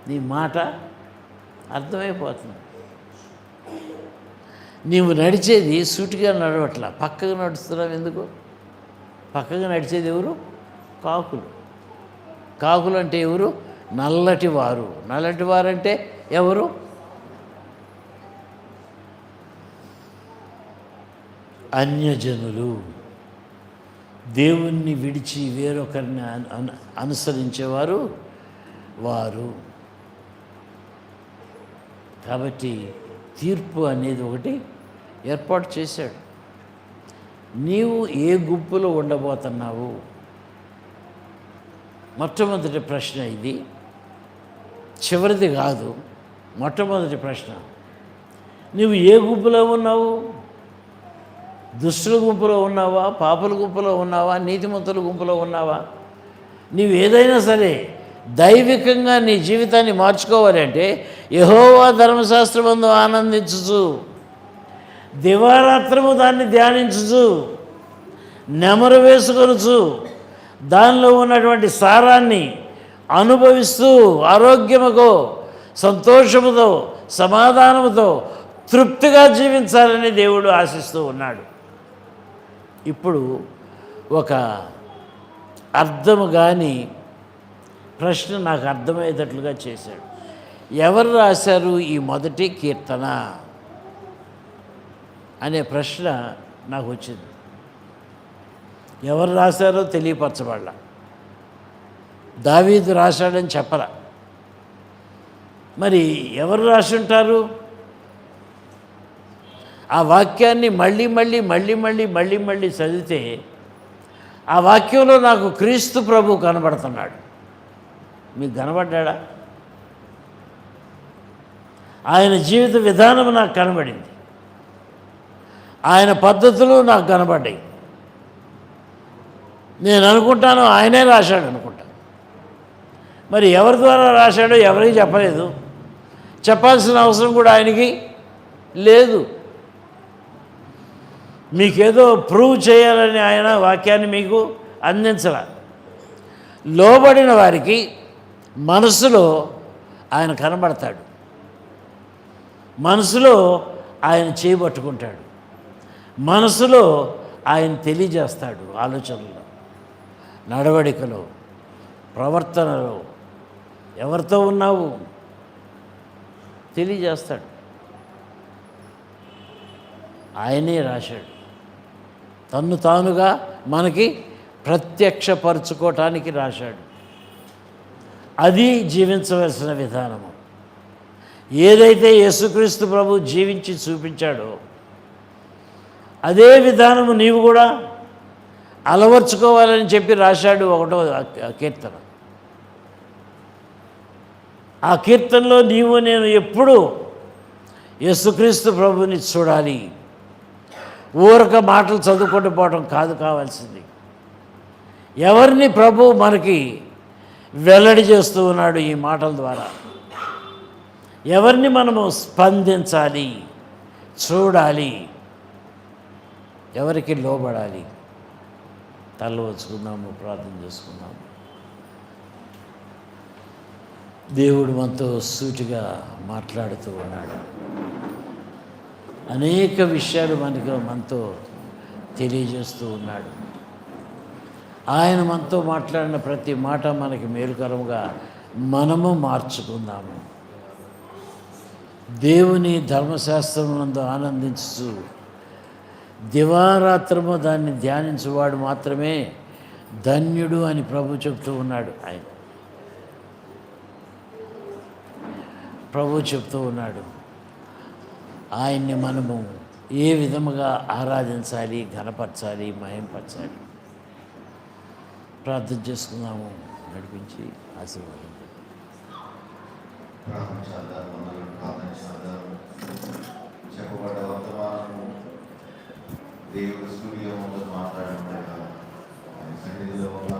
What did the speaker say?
నీ మాట అర్థమైపోతుంది. నీవు నడిచేది సూటిగా నడవట్లా, పక్కగా నడుస్తున్నావు. ఎందుకు పక్కగా నడిచేది? ఎవరు? కాకులు. కాకులు అంటే ఎవరు? నల్లటి వారు. నల్లటి వారు అంటే ఎవరు? అన్యజనులు. దేవుణ్ణి విడిచి వేరొకరిని అనుసరించేవారు వారు. కాబట్టి తీర్పు అనేది ఒకటి ఏర్పాటు చేశాడు. నీవు ఏ గుంపులో ఉండబోతున్నావు? మొట్టమొదటి ప్రశ్న ఇది, చివరిది కాదు, మొట్టమొదటి ప్రశ్న. నువ్వు ఏ గుంపులో ఉన్నావు? దుష్టుల గుంపులో ఉన్నావా? పాపుల గుంపులో ఉన్నావా? నీతిమంతుల గుంపులో ఉన్నావా? నీవు ఏదైనా సరే దైవికంగా నీ జీవితాన్ని మార్చుకోవాలి అంటే యెహోవా ధర్మశాస్త్రమందు ఆనందించుచు, దివారాత్రము దాన్ని ధ్యానించుచు, నెమరు వేసుకొనుచు, దానిలో ఉన్నటువంటి సారాన్ని అనుభవిస్తూ ఆరోగ్యముతో, సంతోషముతో, సమాధానముతో, తృప్తిగా జీవించాలని దేవుడు ఆశిస్తూ ఉన్నాడు. ఇప్పుడు ఒక అర్థము కాని ప్రశ్న నాకు అర్థమయ్యేటట్లుగా చేశాడు. ఎవరు రాశారు ఈ మొదటి కీర్తన అనే ప్రశ్న నాకు వచ్చింది. ఎవరు రాశారో తెలియపరచబడలా. దావీదు రాశాడని చెప్పరా. మరి ఎవరు రాసి ఉంటారు? ఆ వాక్యాన్ని మళ్ళీ మళ్ళీ మళ్ళీ మళ్ళీ మళ్ళీ మళ్ళీ చదివితే ఆ వాక్యంలో నాకు క్రీస్తు ప్రభు కనబడుతున్నాడు. మీకు కనబడ్డా? ఆయన జీవిత విధానం నాకు కనబడింది, ఆయన పద్ధతులు నాకు కనబడ్డాయి. నేను అనుకుంటాను ఆయనే రాశాడు అనుకుంటా. మరి ఎవరి ద్వారా రాశాడో ఎవరికి చెప్పలేదు, చెప్పాల్సిన అవసరం కూడా ఆయనకి లేదు. మీకేదో ప్రూవ్ చేయాలని ఆయన వాక్యాన్ని మీకు అందించాల. లోబడిన వారికి మనసులో ఆయన కనబడతాడు, మనసులో ఆయన చేయబట్టుకుంటాడు, మనసులో ఆయన తెలియజేస్తాడు. ఆలోచనలో, నడవడికలో, ప్రవర్తనలో ఎవరితో ఉన్నావు తెలియజేస్తాడు. ఆయనే రాశాడు. తన్ను తానుగా మనకి ప్రత్యక్షపరచుకోవటానికి రాశాడు. అది జీవించవలసిన విధానము. ఏదైతే యేసుక్రీస్తు ప్రభు జీవించి చూపించాడో అదే విధానము నీవు కూడా అలవర్చుకోవాలని చెప్పి రాశాడు 1వ కీర్తన. ఆ కీర్తనలో నీవు నేను ఎప్పుడూ యేసుక్రీస్తు ప్రభుని చూడాలి. ఊరక మాటలు చదువుకుంటూ పోవడం కాదు కావాల్సింది. ఎవరిని ప్రభు మనకి వెల్లడి చేస్తూ ఉన్నాడు ఈ మాటల ద్వారా, ఎవరిని మనము స్పందించాలి, చూడాలి, ఎవరికి లోబడాలి. తల వచ్చుకుందాము, ప్రార్థన చేసుకుందాము. దేవుడు మనతో సూటిగా మాట్లాడుతూ ఉన్నాడు. అనేక విషయాలు మనతో తెలియజేస్తూ ఉన్నాడు. ఆయన మనతో మాట్లాడిన ప్రతి మాట మనకి మేలుకరముగా మనము మార్చుకుందాము. దేవుని ధర్మశాస్త్రమునందు ఆనందించు, దివారాత్రము దాన్ని ధ్యానించువాడు మాత్రమే ధన్యుడు అని ప్రభు చెప్తూ ఉన్నాడు. ప్రభు చెప్తూ ఉన్నాడు. ఆయన్ని మనము ఏ విధముగా ఆరాధించాలి, ఘనపరచాలి, మహింపరచాలి. ప్రార్థన చేసుకుందాము. నడిపించి ఆశీర్వాదం. చెప్పబడ్డ వర్తమానము దేవుడు స్టూడియో ముందు మాట్లాడడం సన్నిధిలో ఉన్న